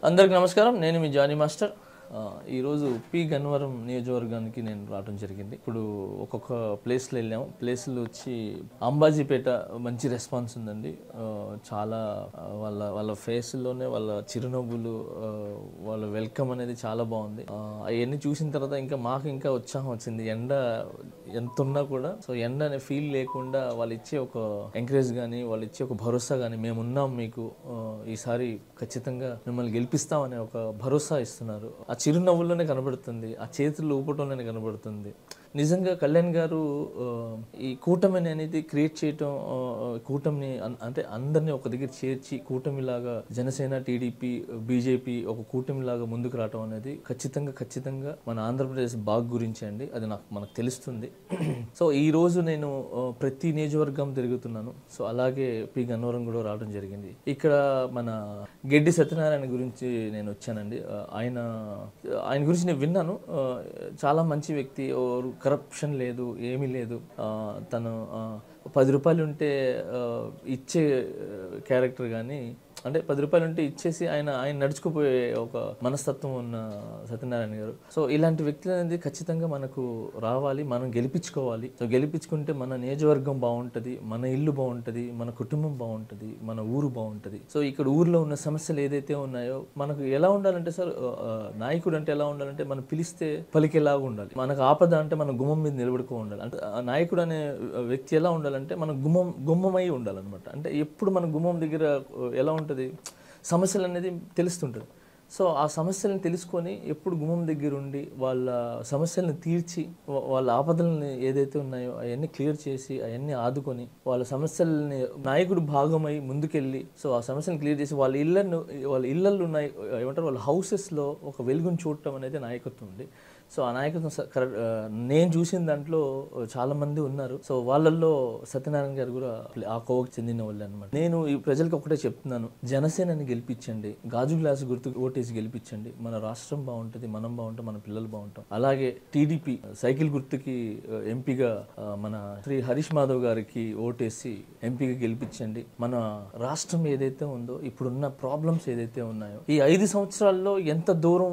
అందరికి నమస్కారం. నేను మీ జానీ మాస్టర్. ఈరోజు పి గన్నవరం నియోజకవర్గానికి నేను రావడం జరిగింది. ఇప్పుడు ఒక్కొక్క ప్లేస్లో వెళ్ళాము. ప్లేస్లో వచ్చి అంబాజీపేట మంచి రెస్పాన్స్ ఉందండి. చాలా వాళ్ళ వాళ్ళ ఫేస్లోనే వాళ్ళ చిరునవ్వులు, వాళ్ళ వెల్కమ్ అనేది చాలా బాగుంది. అవన్నీ చూసిన తర్వాత మాకు ఇంకా ఉత్సాహం వచ్చింది. ఎండ ఎంత ఉన్నా కూడా ఎండ అనే ఫీల్ లేకుండా వాళ్ళు ఇచ్చే ఒక ఎంకరేజ్ కానీ, వాళ్ళు ఇచ్చే ఒక భరోసా కానీ, మేమున్నాం మీకు, ఈసారి ఖచ్చితంగా మిమ్మల్ని గెలిపిస్తామనే ఒక భరోసా ఇస్తున్నారు. ఆ చిరునవ్వుల్లోనే కనబడుతుంది, ఆ చేతులు ఊపటంలోనే కనబడుతుంది. నిజంగా కళ్యాణ్ గారు ఈ కూటమి అనేది క్రియేట్ చేయటం, కూటమిని అంటే అందరినీ ఒక దగ్గర చేర్చి కూటమిలాగా జనసేన, టీడీపీ, బీజేపీ ఒక కూటమిలాగా ముందుకు రావటం అనేది ఖచ్చితంగా మన ఆంధ్రప్రదేశ్ బాగు గురించి అండి. అది మనకు తెలుస్తుంది. సో ఈ రోజు నేను ప్రతి నియోజకవర్గం తిరుగుతున్నాను. సో అలాగే పి గన్నవరం కూడా రావడం జరిగింది. ఇక్కడ మన గెడ్డి సత్యనారాయణ గురించి నేను వచ్చానండి. ఆయన గురించి నేను విన్నాను. చాలా మంచి వ్యక్తి, కరప్షన్ లేదు, ఏమీ లేదు. తను 10 రూపాయలు ఉంటే ఇచ్చే క్యారెక్టర్ కానీ, అంటే 10 రూపాయలు ఉంటే ఇచ్చేసి ఆయన నడుచుకుపోయే ఒక మనస్తత్వం ఉన్న సత్యనారాయణ గారు. సో ఇలాంటి వ్యక్తులు అనేది ఖచ్చితంగా మనకు రావాలి, మనం గెలిపించుకోవాలి. సో గెలిపించుకుంటే మన నియోజకవర్గం బాగుంటుంది, మన ఇల్లు బాగుంటుంది, మన కుటుంబం బాగుంటుంది, మన ఊరు బాగుంటుంది. సో ఇక్కడ ఊరిలో ఉన్న సమస్యలు ఏదైతే ఉన్నాయో మనకు ఎలా ఉండాలంటే సార్, నాయకుడు అంటే ఎలా ఉండాలంటే మనం పిలిస్తే పలికేలాగా ఉండాలి. మనకు ఆపద అంటే మన గుమ్మం మీద నిలబడుకో ఉండాలి. అంటే నాయకుడు అనే వ్యక్తి ఎలా ఉండాలంటే మన గుమ్మమై ఉండాలన్నమాట. అంటే ఎప్పుడు మన గుమ్మం దగ్గర ఎలా ఉంటుంది, సమస్యలు అనేది తెలుస్తుంటుంది. సో ఆ సమస్యలను తెలుసుకొని ఎప్పుడు గుమ్మం దగ్గర ఉండి వాళ్ళ సమస్యలను తీర్చి, వాళ్ళ ఆపదలని ఏదైతే ఉన్నాయో అవన్నీ క్లియర్ చేసి, అవన్నీ ఆదుకొని, వాళ్ళ సమస్యలని నాయకుడు భాగమై ముందుకెళ్ళి, సో ఆ సమస్యలను క్లియర్ చేసి వాళ్ళ ఇళ్ళల్లో ఉన్నాయి ఏమంటారు, వాళ్ళ హౌసెస్లో ఒక వెలుగును చూడటం అనేది నాయకత్వం ఉంది. సో ఆ నాయకత్వం నేను చూసిన దాంట్లో చాలా మంది ఉన్నారు. సో వాళ్ళల్లో సత్యనారాయణ గారు కూడా ఆ కోవకు చెందిన వాళ్ళు అనమాట. నేను ఈ ప్రజలకు ఒకటే చెప్తున్నాను, జనసేనని గెలిపించండి, గాజు గ్లాసు గుర్తు ఓటేసి గెలిపించండి. మన రాష్ట్రం బాగుంటుంది, మనం బాగుంటాం, మన పిల్లలు బాగుంటాం. అలాగే టీడీపీ సైకిల్ గుర్తుకి ఎంపీగా మన శ్రీ హరీష్ మాధవ్ గారికి ఓటేసి ఎంపీగా గెలిపించండి. మన రాష్ట్రం ఏదైతే ఉందో, ఇప్పుడున్న ప్రాబ్లమ్స్ ఏదైతే ఉన్నాయో, ఈ 5 సంవత్సరాల్లో ఎంత దూరం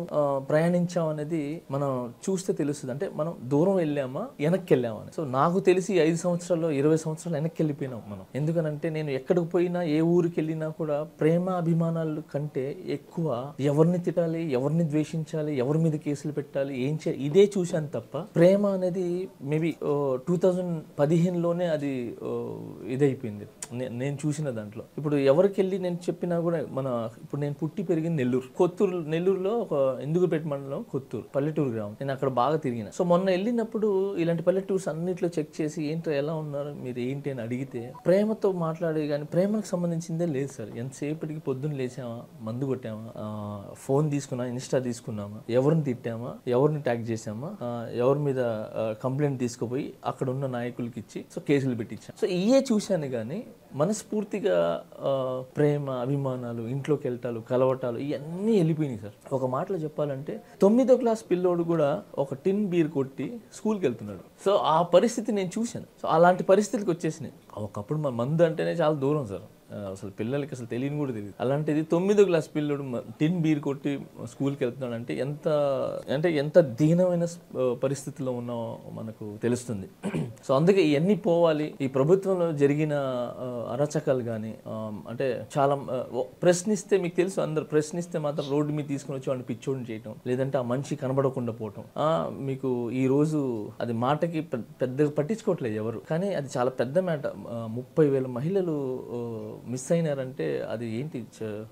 ప్రయాణించాం అనేది మనం చూస్తే తెలుస్తుంది. అంటే మనం దూరం వెళ్ళామా, వెనక్కి వెళ్ళామా అని. సో నాకు తెలిసి 5 సంవత్సరాల్లో 20 సంవత్సరాలు వెనక్కి వెళ్ళిపోయినాం మనం. ఎందుకనంటే నేను ఎక్కడికి పోయినా, ఏ ఊరికి వెళ్ళినా కూడా ప్రేమ అభిమానాల కంటే ఎక్కువ ఎవరిని తిట్టాలి, ఎవరిని ద్వేషించాలి, ఎవరి మీద కేసులు పెట్టాలి, ఏం చేయాలి, ఇదే చూశాను తప్ప ప్రేమ అనేది మేబీ 2015లోనే అది ఇదైపోయింది నేను చూసిన దాంట్లో. ఇప్పుడు ఎవరికి వెళ్ళి నేను చెప్పినా కూడా ఇప్పుడు నేను పుట్టి పెరిగింది నెల్లూరులో ఒక ఇందుగుపేట మండలం, కొత్తూరు పల్లెటూరు గ్రామం. నేను అక్కడ బాగా తిరిగిన. సో మొన్న వెళ్ళినప్పుడు ఇలాంటి పల్లెటూర్స్ అన్నిట్లో చెక్ చేసి ఏంటో ఎలా ఉన్నారు మీరు ఏంటి అని అడిగితే, ప్రేమతో మాట్లాడే కానీ ప్రేమకు సంబంధించిందే లేదు సార్. ఎంతసేపటికి పొద్దున్న లేచామా, మందు కొట్టామా, ఫోన్ తీసుకున్నా, ఇన్స్టా తీసుకున్నామా, ఎవరిని తిట్టామా, ఎవరిని ట్యాగ్ చేసామా, ఎవరి మీద కంప్లైంట్ తీసుకుపోయి అక్కడ ఉన్న నాయకులకి ఇచ్చి సో కేసులు పెట్టించాం. సో ఇవే చూశాను కానీ మనస్ఫూర్తిగా ప్రేమ, అభిమానాలు, ఇంట్లోకి వెళ్ళటాలు, కలవటాలు ఇవన్నీ వెళ్ళిపోయినాయి సార్. ఒక మాటలో చెప్పాలంటే 9వ క్లాస్ పిల్లోడు కూడా ఒక టిన్ బీర్ కొట్టి స్కూల్కి వెళ్తున్నాడు. సో ఆ పరిస్థితి నేను చూశాను. సో అలాంటి పరిస్థితికి వచ్చేసినాయి. ఒకప్పుడు మన మందు అంటేనే చాలా దూరం సార్, అసలు పిల్లలకి అసలు తెలియని కూడా తెలియదు. అలాంటిది 9వ క్లాస్ పిల్లడు టిన్ బీర్ కొట్టి స్కూల్కి వెళ్తున్నాడు అంటే ఎంత దీనమైన పరిస్థితిలో ఉన్నామో మనకు తెలుస్తుంది. సో అందుకే ఇవన్నీ పోవాలి. ఈ ప్రభుత్వంలో జరిగిన అరాచకాలు కానీ, అంటే చాలా ప్రశ్నిస్తే, మీకు తెలుసు అందరు ప్రశ్నిస్తే మాత్రం రోడ్డు మీద తీసుకుని వచ్చి వాడిని పిచ్చోడిని చేయటం, లేదంటే ఆ మనిషి కనబడకుండా పోవటం. మీకు ఈ రోజు అది మాటకి పెద్దగా పట్టించుకోవట్లేదు ఎవరు, కానీ అది చాలా పెద్ద మాట. 30,000 మహిళలు మిస్ అయినారంటే అది ఏంటి,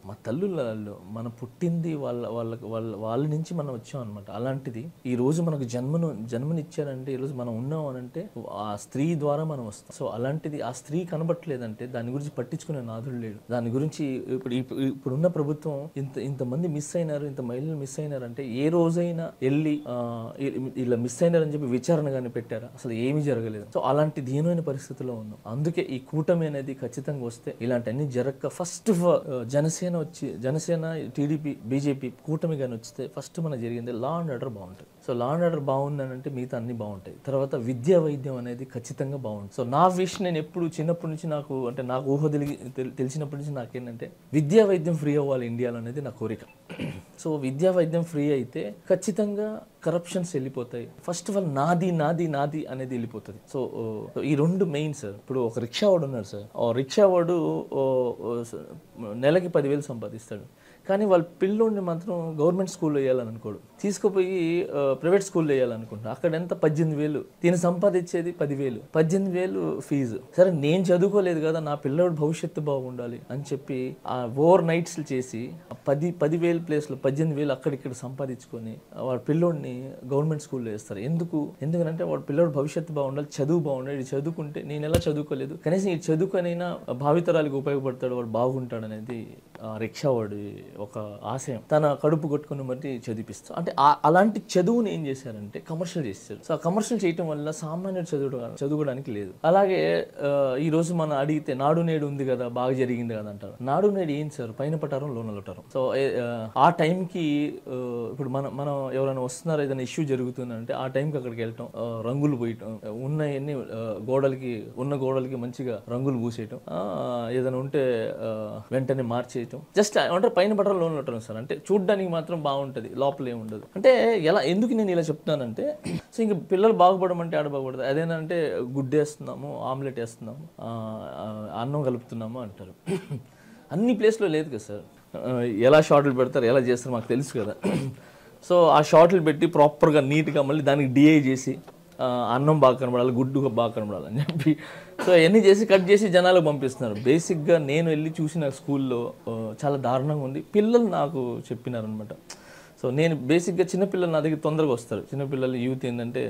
మా తల్లుళ్ళు, మనం పుట్టింది వాళ్ళ నుంచి మనం వచ్చాం అనమాట. అలాంటిది ఈ రోజు మనకు జన్మనిచ్చారంటే, ఈ రోజు మనం ఉన్నాం అనంటే ఆ స్త్రీ ద్వారా మనం వస్తాం. సో అలాంటిది ఆ స్త్రీ కనబట్టలేదంటే దాని గురించి పట్టించుకునే నాథుడు లేడు. దాని గురించి ఇప్పుడున్న ప్రభుత్వం ఇంతమంది మిస్ అయినారు, ఇంత మహిళలు మిస్ అయినారంటే ఏ రోజైనా వెళ్ళి ఇలా మిస్ అయినారని చెప్పి విచారణ కానీ పెట్టారా? అసలు ఏమీ జరగలేదు. సో అలాంటి దీనమైన పరిస్థితిలో ఉన్నాం. అందుకే ఈ కూటమి అనేది ఖచ్చితంగా వస్తే ఇలాంటి ఇలాంటివన్నీ జరగక ఫస్ట్ జనసేన టీడీపీ బీజేపీ కూటమి కానీ వస్తే ఫస్ట్ మనకు జరిగింది లా అండ్ ఆర్డర్ బాగుంటుంది. సో లా అండ్ ఆర్డర్ బాగుందనంటే మిగతా అన్ని బాగుంటాయి. తర్వాత విద్యా వైద్యం అనేది ఖచ్చితంగా బాగుంటుంది. సో నా విష్ నేను ఎప్పుడు చిన్నప్పటి నుంచి నాకు ఊహ తెలిసినప్పటి నుంచి నాకేంటంటే విద్యా వైద్యం ఫ్రీ అవ్వాలి ఇండియాలో అనేది నా కోరిక. సో విద్యా వైద్యం ఫ్రీ అయితే ఖచ్చితంగా కరప్షన్స్ వెళ్ళిపోతాయి. ఫస్ట్ ఆఫ్ ఆల్ నాది అనేది వెళ్ళిపోతుంది. సో ఈ రెండు మెయిన్ సార్. ఇప్పుడు ఒక రిక్షా వాడు ఉన్నాడు సార్, రిక్షా వాడు నెలకి 10,000 సంపాదిస్తాడు, కానీ వాళ్ళ పిల్లోడిని మాత్రం గవర్నమెంట్ స్కూల్లో వేయాలని అనుకోడు, తీసుకుపోయి ప్రైవేట్ స్కూల్లో వేయాలనుకుంటా. అక్కడ ఎంత 18,000, దీన్ని సంపాదించేది 10,000, 18,000 ఫీజు. సరే నేను చదువుకోలేదు కదా, నా పిల్లోడు భవిష్యత్తు బాగుండాలి అని చెప్పి ఆ ఓవర్ నైట్స్ చేసి 10,000 ప్లేస్లో 18,000 అక్కడిక్కడ సంపాదించుకొని వాడి పిల్లోడిని గవర్నమెంట్ స్కూల్లో వేస్తారు. ఎందుకంటే వాడి పిల్లోడు భవిష్యత్తు బాగుండాలి, చదువు బాగుండాలి. ఇది చదువుకుంటే నేను ఎలా చదువుకోలేదు, కనీసం ఈ చదువుకొనైనా భావితరాలకు ఉపయోగపడతాడు, వాడు బాగుంటాడు అనేది రిక్షా వాడి ఒక ఆశయం. తన కడుపు కొట్టుకుని బట్టి చదివిపిస్తాడు. అంటే అలాంటి చదువుని ఏం చేశారంటే కమర్షియల్ చేశారు. సో ఆ కమర్షియల్ చేయటం వల్ల సామాన్యుడు చదువుకోవడానికి లేదు. అలాగే ఈ రోజు మనం అడిగితే నాడు నేడు ఉంది కదా, బాగా జరిగింది కదా అంటారు. నాడు నేడు ఏం సార్, పైన పట్టారం లోనలు ఉంటారు. సో ఆ టైంకి ఇప్పుడు మనం ఎవరైనా వస్తున్నారు, ఏదైనా ఇష్యూ జరుగుతుందంటే ఆ టైంకి అక్కడికి వెళ్ళటం, రంగులు పోయటం, ఉన్న గోడలకి మంచిగా రంగులు పూసేయటం, ఏదైనా ఉంటే వెంటనే మార్చేయటం. జస్ట్ అంటే పైన పట్టారం లోన్లు ఉంటారు సార్. అంటే చూడ్డానికి మాత్రం బాగుంటుంది, లోపల ఏముండదు. అంటే ఎందుకు నేను ఇలా చెప్తున్నానంటే, సో ఇంక పిల్లలు బాగుపడమంటే ఆడ బాగుపడదు. అదేనంటే గుడ్డేస్తున్నాము, ఆమ్లెట్ వేస్తున్నాము, అన్నం కలుపుతున్నాము అంటారు. అన్ని ప్లేస్లో లేదు కదా సార్. ఎలా షార్ట్లు పెడతారు, ఎలా చేస్తారు మాకు తెలుసు కదా. సో ఆ షార్ట్లు పెట్టి ప్రాపర్గా నీట్గా మళ్ళీ దానికి డిఐ చేసి అన్నం బాగా కనబడాలి, గుడ్డు బాగా కనబడాలి అని చెప్పి సో అవన్నీ చేసి కట్ చేసి జనాలకు పంపిస్తున్నారు. బేసిక్గా నేను వెళ్ళి చూసిన స్కూల్లో చాలా దారుణంగా ఉంది. పిల్లలు నాకు చెప్పినారనమాట. సో నేను బేసిక్గా చిన్నపిల్లలు నా దగ్గర తొందరగా వస్తారు. చిన్నపిల్లలు యూత్ ఏంటంటే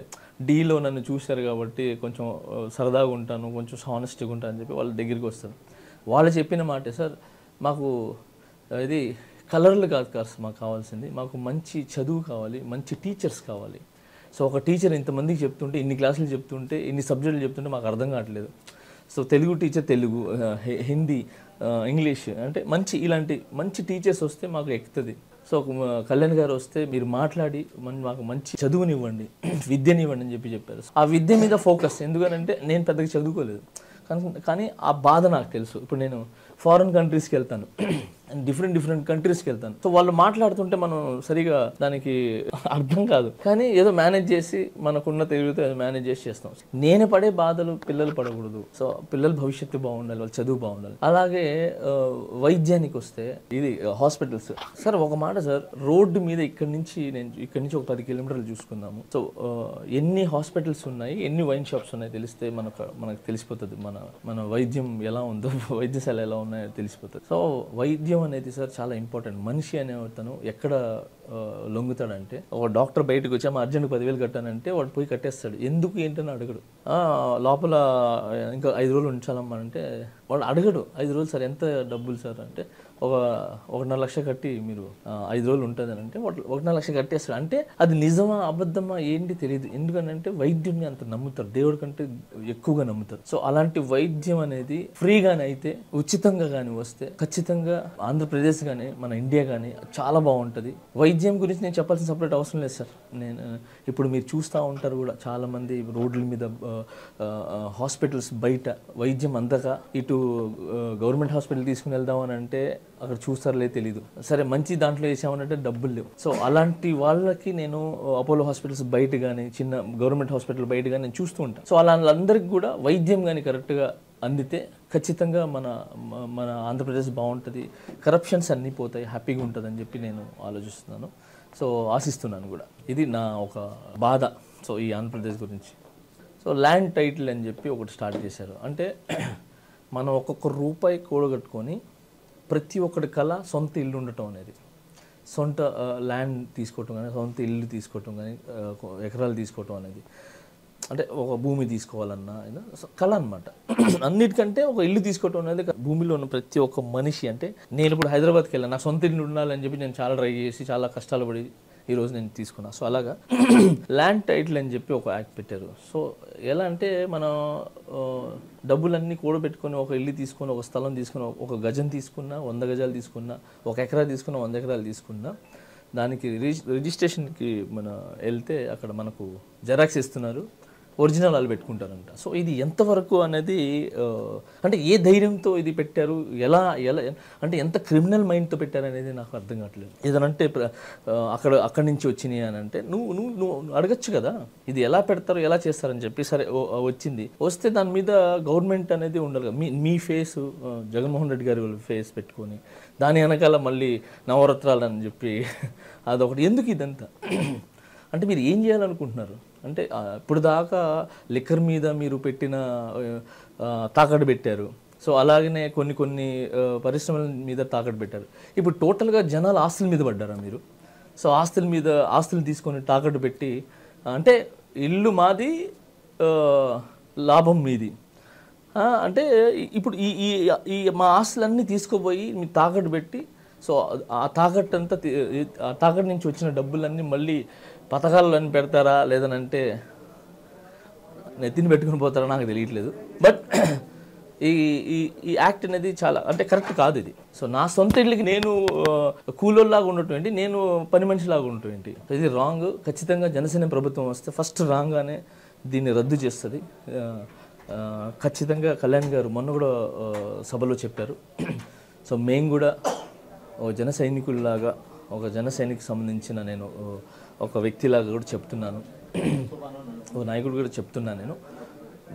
డీలో నన్ను చూశారు కాబట్టి కొంచెం సరదాగా ఉంటాను, కొంచెం హానెస్ట్గా ఉంటాను అని చెప్పి వాళ్ళ దగ్గరికి వస్తారు. వాళ్ళు చెప్పిన మాటే, సార్ మాకు ఇది కలర్లు కాదు మాకు కావాల్సింది, మాకు మంచి చదువు కావాలి, మంచి టీచర్స్ కావాలి. సో ఒక టీచర్ ఇంతమందికి చెప్తుంటే, ఇన్ని క్లాసులు చెప్తుంటే, ఇన్ని సబ్జెక్టులు చెప్తుంటే మాకు అర్థం కావట్లేదు. So Telugu teacher Telugu, Hindi, English అంటే ఇలాంటి మంచి టీచర్స్ వస్తే మాకు ఎక్కుతుంది. సో కళ్యాణ్ గారు వస్తే మీరు మాట్లాడి మాకు మంచి చదువునివ్వండి, విద్యనివ్వండి అని చెప్పారు. ఆ విద్య మీద ఫోకస్. ఎందుకనంటే నేను పెద్దగా చదువుకోలేదు, కానీ ఆ బాధ నాకు తెలుసు. ఇప్పుడు నేను ఫారిన్ కంట్రీస్కి వెళ్తాను, డిఫరెంట్ కంట్రీస్కి వెళ్తాను. సో వాళ్ళు మాట్లాడుతుంటే మనం సరిగా దానికి అర్థం కాదు, కానీ ఏదో మేనేజ్ చేసి మనకున్న తెలివితో మేనేజ్ చేసి చేస్తాం. నేను పడే బాధలు పిల్లలు పడకూడదు. సో పిల్లల భవిష్యత్తు బాగుండాలి, వాళ్ళ చదువు బాగుండాలి. అలాగే వైద్యానికి వస్తే ఇది హాస్పిటల్స్ సార్. ఒక మాట సార్, రోడ్డు మీద ఇక్కడి నుంచి ఒక 10 కిలోమీటర్లు చూసుకుందాము. సో ఎన్ని హాస్పిటల్స్ ఉన్నాయి, ఎన్ని వైన్ షాప్స్ ఉన్నాయి తెలిస్తే మనకు తెలిసిపోతుంది. మన వైద్యం ఎలా ఉందో, వైద్యశాల ఎలా ఉన్నాయో తెలిసిపోతుంది. సో వైద్యం అనేది సార్ చాలా ఇంపార్టెంట్. మనిషి అనేతను ఎక్కడ లొంగుతాడంటే, ఒక డాక్టర్ బయటకు వచ్చి అర్జెంట్ 10,000 కట్టానంటే వాడు పోయి కట్టేస్తాడు. ఎందుకు ఏంటని అడగడు. లోపల ఇంకా 5 రోజులు ఉంచాలమ్మా అంటే వాడు అడగడు. 5 రోజులు సార్ ఎంత డబ్బులు సార్ అంటే, ఒక 1.5 లక్ష కట్టి మీరు 5 రోజులు ఉంటుంది అని అంటే 1.5 లక్ష కట్టేస్తాడు. అంటే అది నిజమా అబద్ధమా ఏంటి తెలియదు. ఎందుకంటే వైద్యుడిని అంత నమ్ముతారు, దేవుడి కంటే ఎక్కువగా నమ్ముతారు. సో అలాంటి వైద్యం అనేది ఫ్రీగానే అయితే, ఉచితంగా కానీ వస్తే ఖచ్చితంగా ఆంధ్రప్రదేశ్ కానీ మన ఇండియా కానీ చాలా బాగుంటుంది. వైద్యం గురించి నేను చెప్పాల్సిన సపరేట్ అవసరం లేదు సార్. నేను ఇప్పుడు మీరు చూస్తూ ఉంటారు కూడా, చాలామంది రోడ్ల మీద, హాస్పిటల్స్ బయట వైద్యం అందక ఇటు గవర్నమెంట్ హాస్పిటల్ తీసుకుని వెళ్దామని అంటే అక్కడ చూస్తారులే తెలీదు. సరే మంచి దాంట్లో వేసామనంటే డబ్బులు లేవు. సో అలాంటి వాళ్ళకి నేను అపోలో హాస్పిటల్స్ బయట కానీ, చిన్న గవర్నమెంట్ హాస్పిటల్ బయట కానీ నేను చూస్తూ ఉంటాను. సో వాళ్ళందరికీ కూడా వైద్యం కానీ కరెక్ట్గా అందితే ఖచ్చితంగా మన ఆంధ్రప్రదేశ్ బాగుంటుంది, కరప్షన్స్ అన్నీ పోతాయి, హ్యాపీగా ఉంటుంది అని చెప్పి నేను ఆలోచిస్తున్నాను. సో ఆశిస్తున్నాను కూడా. ఇది నా ఒక బాధ సో ఈ ఆంధ్రప్రదేశ్ గురించి. సో ల్యాండ్ టైటిల్ అని చెప్పి ఒకటి స్టార్ట్ చేశారు. అంటే మనం ఒక్కొక్క రూపాయి కూడగట్టుకొని ప్రతి ఒక్కటి కళ సొంత ఇల్లు ఉండటం అనేది, సొంత ల్యాండ్ తీసుకోవటం కానీ, సొంత ఇల్లు తీసుకోవటం కానీ, ఎకరాలు తీసుకోవటం అనేది, అంటే ఒక భూమి తీసుకోవాలన్నా కళ అనమాట. అన్నిటికంటే ఒక ఇల్లు తీసుకోవటం అనేది భూమిలో ఉన్న ప్రతి ఒక్క మనిషి. అంటే నేను ఇప్పుడు హైదరాబాద్కి వెళ్ళాను, నా సొంత ఇల్లు ఉండాలని చెప్పి నేను చాలా ట్రై చేసి చాలా కష్టాలు పడి ఈరోజు నేను తీసుకున్నా. సో అలాగా ల్యాండ్ టైటిల్ అని చెప్పి ఒక యాక్ట్ పెట్టారు. సో ఎలా అంటే మనం డబ్బులన్నీ కూడబెట్టుకొని ఒక ఇల్లు తీసుకొని, ఒక స్థలం తీసుకుని, ఒక గజం తీసుకున్నా, 100 గజాలు తీసుకున్నా, 1 ఎకరా తీసుకున్నా, 100 ఎకరాలు తీసుకున్నా, దానికి రిజిస్ట్రేషన్కి వెళ్తే అక్కడ మనకు జెరాక్స్ ఇస్తున్నారు, ఒరిజినల్ వాళ్ళు పెట్టుకుంటారంట. సో ఇది ఎంతవరకు అనేది అంటే ఏ ధైర్యంతో ఇది పెట్టారు, ఎలా ఎలా అంటే ఎంత క్రిమినల్ మైండ్తో పెట్టారు అనేది నాకు అర్థం కావట్లేదు. ఏదనంటే అక్కడి నుంచి వచ్చినాయి అని అంటే నువ్వు అడగచ్చు కదా, ఇది ఎలా పెడతారు, ఎలా చేస్తారని చెప్పి. సరే వచ్చింది, వస్తే దాని మీద గవర్నమెంట్ అనేది ఉండాలి కదా. మీ ఫేస్ జగన్మోహన్ రెడ్డి గారి ఫేస్ పెట్టుకొని దాని వెనకాల మళ్ళీ నవరత్నాలు అని చెప్పి అదొకటి. ఎందుకు ఇదంతా అంటే మీరు ఏం చేయాలనుకుంటున్నారు? అంటే ఇప్పుడు దాకా లిక్కర్ మీద మీరు పెట్టిన తాకట్టు పెట్టారు. సో అలాగనే కొన్ని పరిశ్రమల మీద తాకట్టు పెట్టారు. ఇప్పుడు టోటల్గా జనాలు ఆస్తుల మీద పడ్డారా మీరు? సో ఆస్తులు తీసుకొని తాకట్టు పెట్టి, అంటే ఇల్లు మాది, లాభం మీది. అంటే ఇప్పుడు ఈ మా ఆస్తులన్నీ తీసుకుపోయి మీ తాకట్టు పెట్టి, సో ఆ తాకట్టు నుంచి వచ్చిన డబ్బులన్నీ మళ్ళీ పథకాలన్నీ పెడతారా, లేదనంటే నెత్తిని పెట్టుకుని పోతారా నాకు తెలియట్లేదు. బట్ ఈ యాక్ట్ అనేది చాలా అంటే కరెక్ట్ కాదు ఇది. సో నా సొంత ఇళ్ళకి నేను కూలోల్లాగా ఉండటం ఏంటి, నేను పని మనిషిలాగా ఉండటం ఏంటి, ఇది రాంగ్. ఖచ్చితంగా జనసేన ప్రభుత్వం వస్తే ఫస్ట్ రాంగ్గానే దీన్ని రద్దు చేస్తుంది. ఖచ్చితంగా కళ్యాణ్ గారు మొన్న కూడా సభలో చెప్పారు. సో మేము కూడా జన సైనికుల్లాగా, ఒక జన సైనికు సంబంధించిన నేను ఒక వ్యక్తిలాగా కూడా చెప్తున్నాను, ఒక నాయకుడు కూడా చెప్తున్నాను నేను.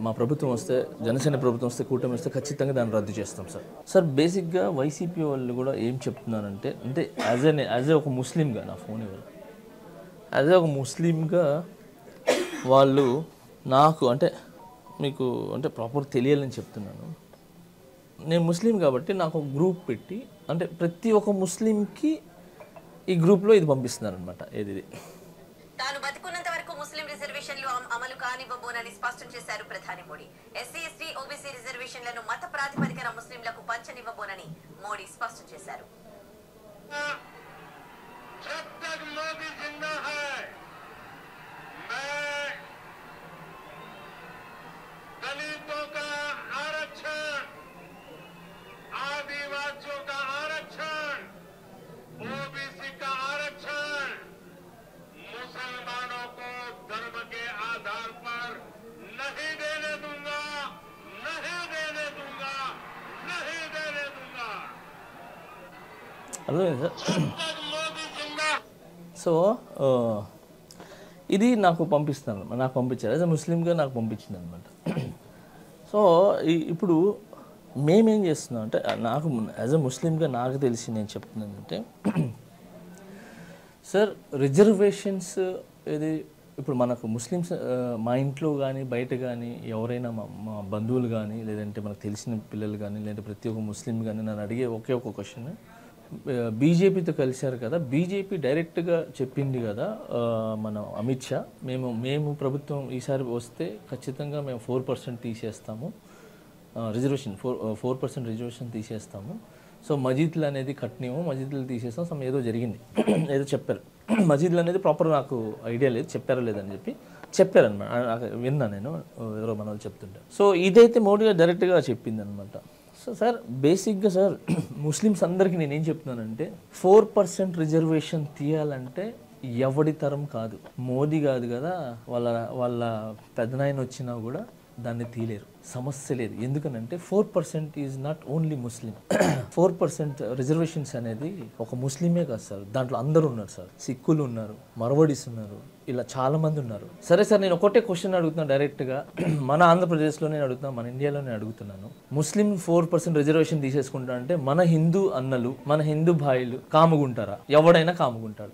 మా ప్రభుత్వం వస్తే, జనసేన ప్రభుత్వం వస్తే, కూటమి వస్తే ఖచ్చితంగా దాన్ని రద్దు చేస్తాం సార్. బేసిక్గా వైసీపీ వాళ్ళు కూడా ఏం చెప్తున్నారంటే, అంటే యాజ్ ఏ ఒక ముస్లింగా, నా ఫోన్ ఇవ్వాలి, యాజ్ ఏ ఒక ముస్లింగా వాళ్ళు నాకు అంటే మీకు అంటే ప్రాపర్ తెలియాలని చెప్తున్నాను. నేను ముస్లిం కాబట్టి నాకు ఒక గ్రూప్ పెట్టి, అంటే ప్రతి ఒక్క ముస్లింకి ఈ గ్రూప్లో ఇది పంపిస్తున్నారు అనమాట. ఏది తాను బతుకున్నంత వరకు ముస్లిం రిజర్వేషన్లు అమలు కానివ్వబోనని స్పష్టం చేశారు ప్రధాని మోడీ. ఎస్సీ, ఎస్టీ, ఓబీసీ రిజర్వేషన్లను మత ప్రాతిపదికన ముస్లింలకు పంచనివ్వబోనని మోడీ స్పష్టం చేశారు. అర్థమైంది సార్. సో ఇది నాకు పంపిస్తాను, నాకు పంపించారు, యాజ్ అ ముస్లింగా నాకు పంపించింది అనమాట. సో ఇప్పుడు మేమేం చేస్తున్నాం అంటే, నాకు యాజ్ అ ముస్లింగా నాకు తెలిసి నేను చెప్తున్నాను అంటే, సార్ రిజర్వేషన్స్ ఇది ఇప్పుడు మనకు ముస్లిమ్స్ మా ఇంట్లో కానీ బయట కానీ ఎవరైనా మా బంధువులు కానీ, లేదంటే మనకు తెలిసిన పిల్లలు కానీ, లేదంటే ప్రతి ఒక్క ముస్లిం కానీ నన్ను అడిగే ఒకే ఒక క్వశ్చన్, బీజేపీతో కలిశారు కదా, బీజేపీ డైరెక్ట్గా చెప్పింది కదా మన అమిత్ షా, మేము ప్రభుత్వం ఈసారి వస్తే ఖచ్చితంగా మేము 4% తీసేస్తాము రిజర్వేషన్, 4% రిజర్వేషన్ తీసేస్తాము. సో మజీద్లు అనేది కట్టినేమో, మజీద్లు తీసేస్తాం, సమ్ ఏదో జరిగింది, ఏదో చెప్పారు. మజీద్లు అనేది ప్రాపర్ నాకు ఐడియా లేదు, చెప్పారో లేదని చెప్పారనమాట. విన్నా నేను ఎవరో మన వాళ్ళు చెప్తుంటే. సో ఇదైతే మోడీ గారు డైరెక్ట్గా చెప్పింది అనమాట. సో సార్ బేసిక్గా సార్ ముస్లిమ్స్ అందరికీ నేనేం చెప్తున్నానంటే, 4% రిజర్వేషన్ తీయాలంటే ఎవడి తరం కాదు, మోదీ కాదు కదా, వాళ్ళ పెద్దనాయన వచ్చినా కూడా దాన్ని తీయలేరు, సమస్య లేదు. ఎందుకనంటే 4% is not only Muslim. 4% reservations అనేది ఒక ముస్లిమే కాదు సార్, దాంట్లో అందరూ ఉన్నారు సార్. సిక్కులు ఉన్నారు, మరవడిస్ ఉన్నారు, ఇలా చాలా మంది ఉన్నారు. సరే సార్, నేను ఒకటే క్వశ్చన్ అడుగుతున్నాను డైరెక్ట్గా, మన ఆంధ్రప్రదేశ్లో నేను అడుగుతున్నాను, మన ఇండియాలో నేను అడుగుతున్నాను. ముస్లిం 4% రిజర్వేషన్ తీసేసుకుంటా అంటే మన హిందూ అన్నలు, మన హిందూ భాయిలు కాముగుంటారా? ఎవడైనా కాముగుంటాడు.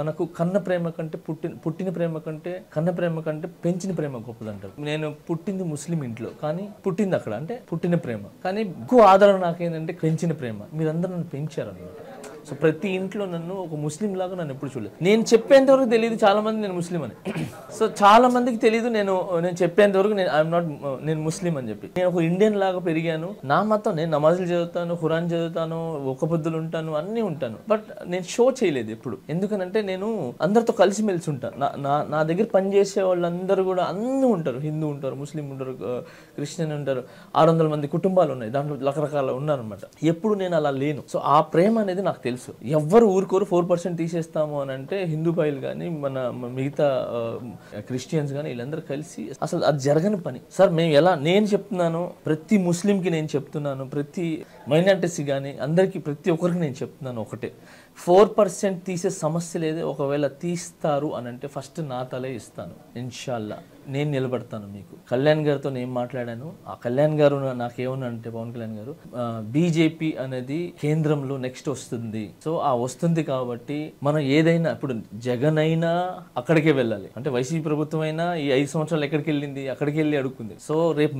మనకు కన్న ప్రేమ కంటే పుట్టిన ప్రేమ కంటే, కన్న ప్రేమ కంటే పెంచిన ప్రేమ గొప్పదంటారు. నేను పుట్టింది ముస్లిం ఇంట్లో, కానీ పుట్టింది అక్కడ అంటే పుట్టిన ప్రేమ, కానీ ఎక్కువ ఆదరణ నాకేంటంటే పెంచిన ప్రేమ. మీరందరూ నన్ను పెంచారన్నమాట. సో ప్రతి ఇంట్లో నన్ను ఒక ముస్లిం లాగా నన్ను ఎప్పుడు చూడలేదు. నేను చెప్పేంతవరకు తెలియదు చాలా మంది నేను ముస్లిం అని. సో చాలా మందికి తెలియదు నేను చెప్పేంతవరకు నేను ముస్లిం అని చెప్పి. నేను ఒక ఇండియన్ లాగా పెరిగాను. నా మతం, నేను నమాజులు చదువుతాను, ఖురాన్ చదువుతాను, ఒక్క పొద్దులు ఉంటాను, అన్నీ ఉంటాను. బట్ నేను షో చేయలేదు ఎప్పుడు. ఎందుకనంటే నేను అందరితో కలిసిమెలిసి ఉంటాను. నా దగ్గర పనిచేసే వాళ్ళందరూ కూడా అన్నీ ఉంటారు. హిందూ ఉంటారు, ముస్లిం ఉంటారు, క్రిస్టియన్ ఉంటారు. 600 మంది కుటుంబాలు ఉన్నాయి, దాంట్లో రకరకాల ఉన్నారనమాట. ఎప్పుడు నేను అలా లేను. సో ఆ ప్రేమ అనేది నాకు తెలుసు. ఎవ్వరు ఊరుకోరు 4% తీసేస్తాము అని అంటే హిందూ భాయిలు కానీ మన మిగతా క్రిస్టియన్స్ కానీ వీళ్ళందరూ కలిసి అసలు అది జరగని పని సార్. నేను చెప్తున్నాను, ప్రతి ముస్లింకి నేను చెప్తున్నాను, ప్రతి మైనారిటీస్కి కానీ అందరికీ ప్రతి ఒక్కరికి నేను చెప్తున్నాను ఒకటే, 4% తీసే సమస్య లేదే. ఒకవేళ తీస్తారు అని అంటే ఫస్ట్ నా తలే ఇస్తాను ఇన్షాల్లా. నేను నిలబడతాను మీకు. కళ్యాణ్ గారితో నేను మాట్లాడాను. ఆ కళ్యాణ్ గారు నాకేమన్నా అంటే, పవన్ కళ్యాణ్ గారు, బీజేపీ అనేది కేంద్రంలో నెక్స్ట్ వస్తుంది. సో ఆ వస్తుంది కాబట్టి మనం ఏదైనా, ఇప్పుడు జగన్ అయినా అక్కడికే వెళ్ళాలి అంటే, వైసీపీ ప్రభుత్వం అయినా ఈ 5 సంవత్సరాలు ఎక్కడికి వెళ్ళింది, అక్కడికి వెళ్ళి అడుక్కుంది. సో రేపు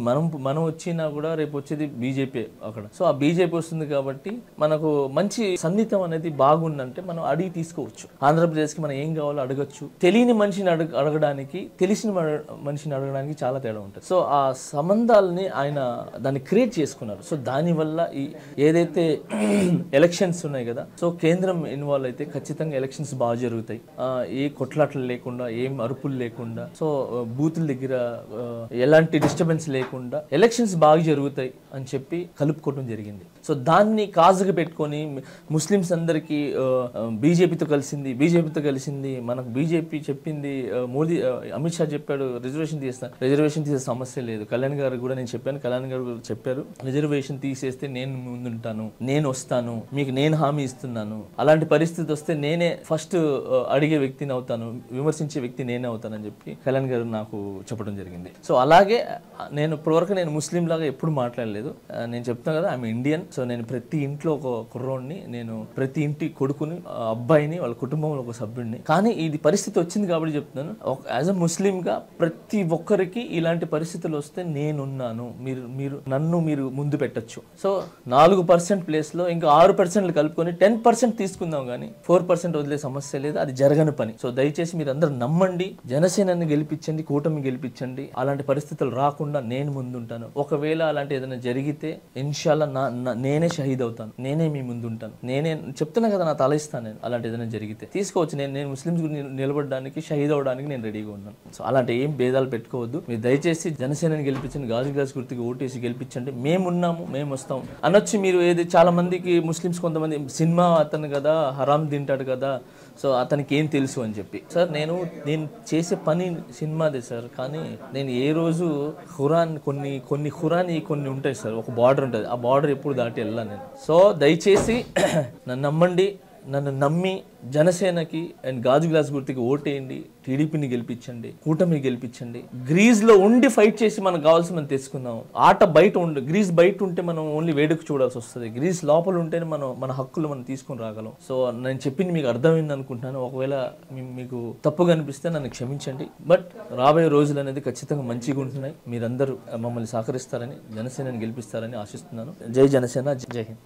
మనం వచ్చినా కూడా రేపు వచ్చేది బీజేపీ అక్కడ. సో ఆ బీజేపీ వస్తుంది కాబట్టి మనకు మంచి సన్నిహితం అనేది బాగుందంటే మనం అడిగి తీసుకోవచ్చు. ఆంధ్రప్రదేశ్కి మనం ఏం కావాలో అడగచ్చు. తెలియని మనిషిని అడగడానికి, తెలిసిన మనిషిని అడగడానికి చాలా తేడా ఉంటుంది. సో ఆ సంబంధాలని ఆయన దాన్ని క్రియేట్ చేసుకున్నారు. సో దానివల్ల ఈ ఏదైతే ఎలక్షన్స్ ఉన్నాయి కదా, సో కేంద్రం ఇన్వాల్వ్ అయితే ఖచ్చితంగా ఎలక్షన్స్ బాగా జరుగుతాయి. ఏ కొట్లాటలు లేకుండా, ఏం అరుపులు లేకుండా, సో బూతుల దగ్గర ఎలాంటి డిస్టర్బెన్స్ లేకుండా ఎలక్షన్స్ బాగా జరుగుతాయి అని చెప్పి కలుపుకోవడం జరిగింది. సో దాన్ని కాజుగా పెట్టుకొని ముస్లిమ్స్ అందరికీ బీజేపీతో కలిసింది, మనకు బీజేపీ చెప్పింది, మోదీ అమిత్ షా చెప్పాడు రిజర్వేషన్ తీసే సమస్య లేదు. కళ్యాణ్ గారు కూడా నేను చెప్పాను, కళ్యాణ్ గారు చెప్పారు రిజర్వేషన్ తీసేస్తే నేను ముందుంటాను, నేను వస్తాను, మీకు నేను హామీ ఇస్తున్నాను. అలాంటి పరిస్థితి వస్తే నేనే ఫస్ట్ అడిగే వ్యక్తిని అవుతాను, విమర్శించే వ్యక్తి నేనే అవుతానని చెప్పి కళ్యాణ్ గారు నాకు చెప్పడం జరిగింది. సో అలాగే నేను ఇప్పటివరకు నేను ముస్లిం లాగా ఎప్పుడు మాట్లాడలేదు. నేను చెప్తాను కదా, ఐఎమ్ ఇండియన్. సో నేను ప్రతి ఇంట్లో ఒక కుర్రోడిని, నేను ప్రతి ఇంటి కొడుకుని, అబ్బాయిని, వాళ్ళ కుటుంబంలో ఒక సభ్యుడిని. కానీ ఇది పరిస్థితి వచ్చింది కాబట్టి చెప్తున్నాను, యాజ్ అ ముస్లింగా ప్రతి ఒక్కరికి ఇలాంటి పరిస్థితులు వస్తే నేనున్నాను, మీరు ముందు పెట్టచ్చు. సో 4% ప్లేస్లో ఇంకా 6% కలుపుకొని 10% తీసుకుందాం, కానీ 4% వదిలే సమస్య లేదు. అది జరగని పని. సో దయచేసి మీరు అందరూ నమ్మండి, జనసేనని గెలిపించండి, కూటమి గెలిపించండి. అలాంటి పరిస్థితులు రాకుండా నేను ముందుంటాను. ఒకవేళ అలాంటి ఏదైనా జరిగితే ఇన్షాల్లా నేనే షహీద్ అవుతాను, నేనే మీ ముందు ఉంటాను. నేనే చెప్తున్నా కదా, నా తల ఇస్తాను. నేను అలాంటి ఏదైనా జరిగితే తీసుకోవచ్చు. నేను ముస్లిమ్స్ గురించి నిలబడడానికి, షహీద్ అవ్వడానికి నేను రెడీగా ఉన్నాను. సో అలాంటి ఏం భేదాలు పెట్టుకోవద్దు. మీరు దయచేసి జనసేనని గెలిపించండి, గాజు గుర్తుకి ఓటేసి గెలిపించండి. మేమున్నాము, మేము వస్తాం అనొచ్చి మీరు ఏది చాలా మందికి ముస్లిమ్స్ కొంతమంది సినిమా అతను కదా, హరాం తింటాడు కదా, సో అతనికి ఏం తెలుసు అని చెప్పి. సార్ నేను చేసే పని సినిమాదే సార్, కానీ నేను ఏ రోజు ఖురాన్ కొన్ని ఉంటాయి సార్, ఒక బార్డర్ ఉంటుంది, ఆ బార్డర్ ఎప్పుడు దాటి వెళ్ళాను నేను. సో దయచేసి నన్ను నమ్మండి, నన్ను నమ్మి జనసేనకి అండ్ గాజు గ్లాస్ గుర్తుకి ఓటేయండి, టీడీపీని గెలిపించండి, కూటమిని గెలిపించండి. గ్రీజ్లో ఉండి ఫైట్ చేసి మనకు కావాల్సి మనం తెచ్చుకుందాం. ఆట బయట గ్రీజ్ బయట ఉంటే మనం ఓన్లీ వేడుకు చూడాల్సి వస్తుంది. గ్రీజ్ లోపల ఉంటేనే మన హక్కులు మనం తీసుకొని రాగలం. సో నేను చెప్పింది మీకు అర్థమైంది అనుకుంటున్నాను. ఒకవేళ మీకు తప్పుగా అనిపిస్తే నన్ను క్షమించండి. బట్ రాబోయే రోజులు అనేది ఖచ్చితంగా మంచిగా ఉంటున్నాయి. మీరందరూ మమ్మల్ని సహకరిస్తారని, జనసేనని గెలిపిస్తారని ఆశిస్తున్నాను. జై జనసేన, జై హింద్.